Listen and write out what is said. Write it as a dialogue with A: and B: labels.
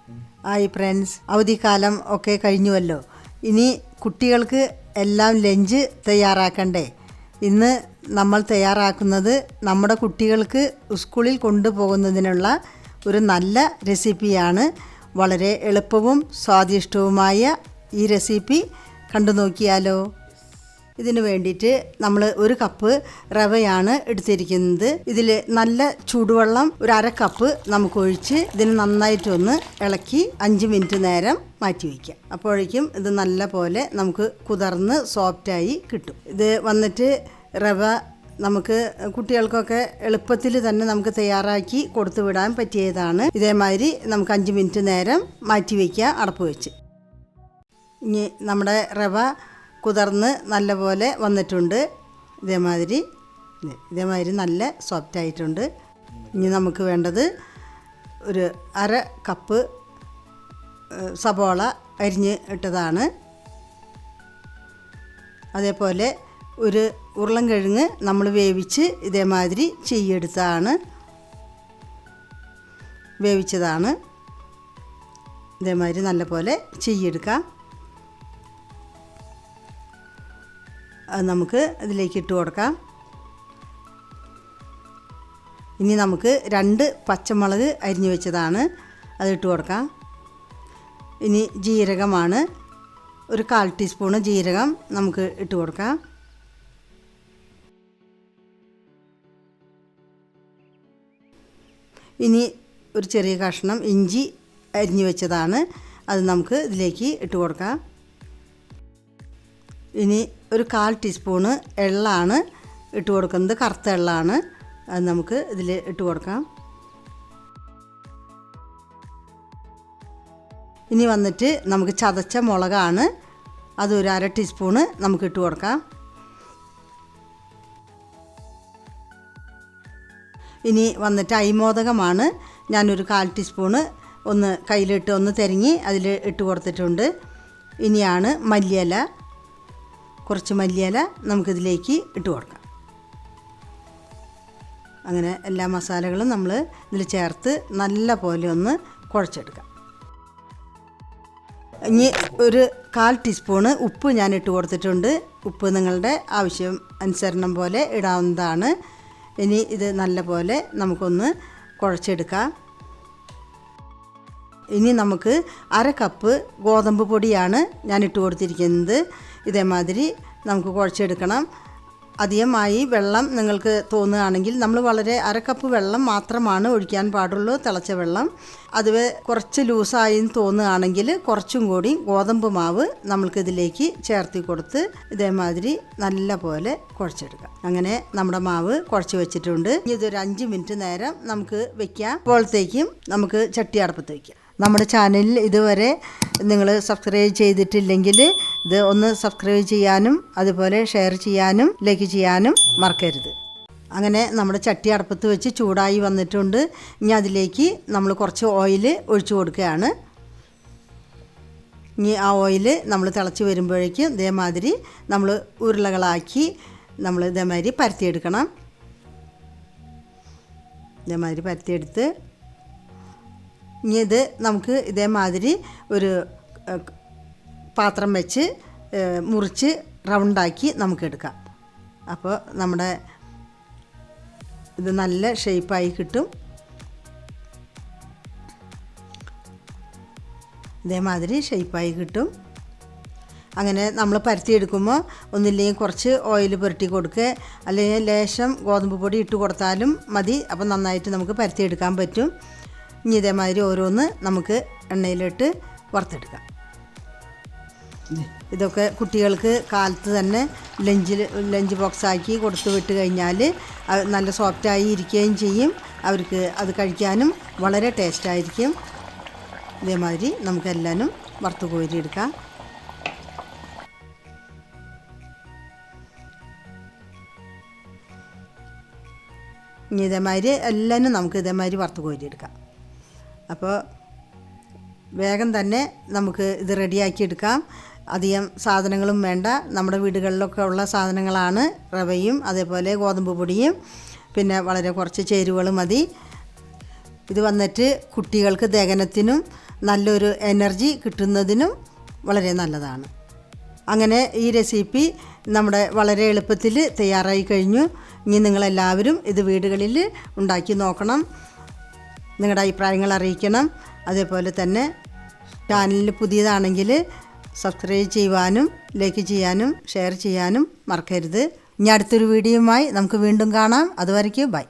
A: Hi friends, അവധിക്കാലം ഒക്കെ കഴിഞ്ഞുവല്ലോ. ഇനി കുട്ടികൾക്ക് എല്ലാം ലഞ്ച് തയ്യാറാക്കണ്ടേ? ഇന്ന് നമ്മൾ തയ്യാറാക്കുന്നത് നമ്മുടെ കുട്ടികൾക്ക് സ്കൂളിൽ കൊണ്ടുപോകുന്നതിനുള്ള ഒരു നല്ല റെസിപ്പിയാണ്. വളരെ എളുപ്പവും സ്വാദിഷ്ടവുമായ ഈ റെസിപ്പി കണ്ടു നോക്കിയാലോ. ഇതിനു വേണ്ടിയിട്ട് നമ്മൾ 1 കപ്പ് റവയാണ് എടുത്തിരിക്കുന്നത്. ഇതിൽ നല്ല ചൂടുവെള്ളം 1/2 കപ്പ് നമുക്ക് ഒഴിച്ച് ഇതിന് നന്നായിട്ടൊന്ന് ഇളക്കി 5 മിനിറ്റ് നേരം മാറ്റി വയ്ക്കാം. അപ്പോഴേക്കും ഇത് നല്ല പോലെ നമുക്ക് കുതിർന്ന് സോഫ്റ്റായി കിട്ടും. ഇത് വന്നിട്ട് റവ നമുക്ക് കുട്ടികൾക്കൊക്കെ എളുപ്പത്തിൽ തന്നെ നമുക്ക് തയ്യാറാക്കി കൊടുത്തു വിടാൻ പറ്റിയതാണ്. ഇതേമാതിരി നമുക്ക് 5 മിനിറ്റ് നേരം മാറ്റി വയ്ക്കുക അടപ്പ് വെച്ച്. ഇനി നമ്മുടെ റവ കുതിർന്ന് നല്ലപോലെ വന്നിട്ടുണ്ട്. ഇതേമാതിരി നല്ല സോഫ്റ്റ് ആയിട്ടുണ്ട്. ഇനി നമുക്ക് വേണ്ടത് 1/2 കപ്പ് സബോള അരിഞ്ഞ് ഇട്ടതാണ്. അതേപോലെ 1 ഉരുളൻകിഴങ്ങ് നമ്മൾ വേവിച്ച് ഇതേമാതിരി വേവിച്ചതാണ്. ഇതേമാതിരി നല്ലപോലെ ചെയ്യെടുക്കാം. അത് നമുക്ക് ഇതിലേക്ക് ഇട്ട് കൊടുക്കാം. ഇനി നമുക്ക് 2 പച്ചമുളക് അരിഞ്ഞു വെച്ചതാണ്, അത് ഇട്ട് കൊടുക്കാം. ഇനി ജീരകമാണ്, 1/4 ടീസ്പൂണ് ജീരകം നമുക്ക് ഇട്ട് കൊടുക്കാം. ഇനി ഒരു ചെറിയ കഷ്ണം ഇഞ്ചി അരിഞ്ഞു വെച്ചതാണ്, അത് നമുക്ക് ഇതിലേക്ക് ഇട്ട് കൊടുക്കാം. ഇനി 1/4 ടീസ്പൂണ് എള്ളാണ് ഇട്ട് കൊടുക്കുന്നത്, കറുത്ത എള്ളാണ്, അത് നമുക്ക് ഇതിൽ ഇട്ട് കൊടുക്കാം. ഇനി വന്നിട്ട് നമുക്ക് ചതച്ച മുളകാണ്, അത് 1/2 ടീസ്പൂണ് നമുക്ക് ഇട്ട് കൊടുക്കാം. ഇനി വന്നിട്ട് അരിമോദകമാണ്, ഞാനൊരു 1/4 ടീസ്പൂണ് ഒന്ന് കയ്യിലിട്ട് ഒന്ന് തിരങ്ങി അതിൽ ഇട്ട് കൊടുത്തിട്ടുണ്ട്. ഇനിയാണ് മല്ലിയില, കുറച്ച് മല്ലിയില നമുക്കിതിലേക്ക് ഇട്ട് കൊടുക്കാം. അങ്ങനെ എല്ലാ മസാലകളും നമ്മൾ ഇതിൽ ചേർത്ത് നല്ല പോലെ ഒന്ന് കുഴച്ചെടുക്കാം. ഇനി 1/4 ടീസ്പൂണ് ഉപ്പ് ഞാൻ ഇട്ട് കൊടുത്തിട്ടുണ്ട്. ഉപ്പ് നിങ്ങളുടെ ആവശ്യം അനുസരണം പോലെ ഇടാവുന്നതാണ്. ഇനി ഇത് നല്ല പോലെ നമുക്കൊന്ന് കുഴച്ചെടുക്കാം. ഇനി നമുക്ക് 1/2 കപ്പ് ഗോതമ്പ് പൊടിയാണ് ഞാൻ ഇട്ട് കൊടുത്തിരിക്കുന്നത്. ഇതേമാതിരി നമുക്ക് കുഴച്ചെടുക്കണം. അധികമായി വെള്ളം നിങ്ങൾക്ക് തോന്നുകയാണെങ്കിൽ നമ്മൾ വളരെ 1/2 കപ്പ് വെള്ളം മാത്രമാണ് ഒഴിക്കാൻ പാടുള്ളൂ, തിളച്ച വെള്ളം. അതുവേ കുറച്ച് ലൂസായി തോന്നുകയാണെങ്കിൽ കുറച്ചും കൂടി ഗോതമ്പ് മാവ് നമ്മൾക്കിതിലേക്ക് ചേർത്തി കൊടുത്ത് ഇതേമാതിരി നല്ല പോലെ കുഴച്ചെടുക്കാം. അങ്ങനെ നമ്മുടെ മാവ് കുഴച്ച് വെച്ചിട്ടുണ്ട്. ഇതൊരു 5 മിനിറ്റ് നേരം നമുക്ക് വയ്ക്കാം. അപ്പോഴത്തേക്കും നമുക്ക് ചട്ടി അടുപ്പത്ത് വയ്ക്കാം. നമ്മുടെ ചാനലിൽ ഇതുവരെ നിങ്ങൾ സബ്സ്ക്രൈബ് ചെയ്തിട്ടില്ലെങ്കിൽ ഇത് ഒന്ന് സബ്സ്ക്രൈബ് ചെയ്യാനും അതുപോലെ ഷെയർ ചെയ്യാനും ലൈക്ക് ചെയ്യാനും മറക്കരുത്. അങ്ങനെ നമ്മുടെ ചട്ടി അടുപ്പത്ത് വെച്ച് ചൂടായി വന്നിട്ടുണ്ട്. ഇനി അതിലേക്ക് നമ്മൾ കുറച്ച് ഓയിൽ ഒഴിച്ചു കൊടുക്കുകയാണ്. ഇനി ആ ഓയിൽ നമ്മൾ തിളച്ച് വരുമ്പോഴേക്കും ഇതേമാതിരി നമ്മൾ ഉരുളകളാക്കി നമ്മൾ ഇതേമാതിരി പരത്തിയെടുക്കണം. ഇതേമാതിരി പരത്തിയെടുത്ത് ഇനി ഇത് നമുക്ക് ഇതേമാതിരി ഒരു പാത്രം വെച്ച് മുറിച്ച് റൗണ്ടാക്കി നമുക്കെടുക്കാം. അപ്പോൾ നമ്മുടെ ഇത് നല്ല ഷേപ്പായി കിട്ടും. ഇതേമാതിരി ഷേപ്പായി കിട്ടും. അങ്ങനെ നമ്മൾ പരത്തിയെടുക്കുമ്പോൾ ഒന്നില്ലെങ്കിൽ കുറച്ച് ഓയിൽ പുരട്ടി കൊടുക്കുക, അല്ലെങ്കിൽ ലേശം ഗോതമ്പ് പൊടി ഇട്ട് കൊടുത്താലും മതി. അപ്പോൾ നന്നായിട്ട് നമുക്ക് പരത്തിയെടുക്കാൻ പറ്റും. ഇനി ഇതേമാതിരി ഓരോന്ന് നമുക്ക് എണ്ണയിലിട്ട് വറുത്തെടുക്കാം. ഇതൊക്കെ കുട്ടികൾക്ക് കാലത്ത് തന്നെ ലഞ്ച് ബോക്സാക്കി കൊടുത്തു വിട്ട് കഴിഞ്ഞാൽ നല്ല സോഫ്റ്റായി ഇരിക്കുകയും ചെയ്യും. അവർക്ക് അത് കഴിക്കാനും വളരെ ടേസ്റ്റായിരിക്കും. ഇതേമാതിരി നമുക്കെല്ലാനും വറുത്ത് കോരിയെടുക്കാം. ഇനി ഇതേമാതിരി എല്ലാനും നമുക്ക് ഇതേമാതിരി വറുത്ത് കോരിയെടുക്കാം. അപ്പോൾ വേഗം തന്നെ നമുക്ക് ഇത് റെഡിയാക്കി എടുക്കാം. അധികം സാധനങ്ങളും വേണ്ട, നമ്മുടെ വീടുകളിലൊക്കെ ഉള്ള സാധനങ്ങളാണ്. റവയും അതേപോലെ ഗോതമ്പ് പൊടിയും പിന്നെ വളരെ കുറച്ച് ചേരുവകൾ മതി. ഇത് വന്നിട്ട് കുട്ടികൾക്ക് ദഹനത്തിനും നല്ലൊരു എനർജി കിട്ടുന്നതിനും വളരെ നല്ലതാണ്. അങ്ങനെ ഈ റെസിപ്പി നമ്മുടെ വളരെ എളുപ്പത്തിൽ തയ്യാറായി കഴിഞ്ഞു. ഇനി നിങ്ങളെല്ലാവരും ഇത് വീടുകളിൽ ഉണ്ടാക്കി നോക്കണം. നിങ്ങളുടെ അഭിപ്രായങ്ങൾ അറിയിക്കണം. അതേപോലെ തന്നെ ചാനലിൽ പുതിയതാണെങ്കിൽ സബ്സ്ക്രൈബ് ചെയ്യുവാനും ലൈക്ക് ചെയ്യാനും ഷെയർ ചെയ്യാനും മറക്കരുത്. ഇനി അടുത്തൊരു വീഡിയോയുമായി നമുക്ക് വീണ്ടും കാണാം. അതുവരയ്ക്ക് ബൈ.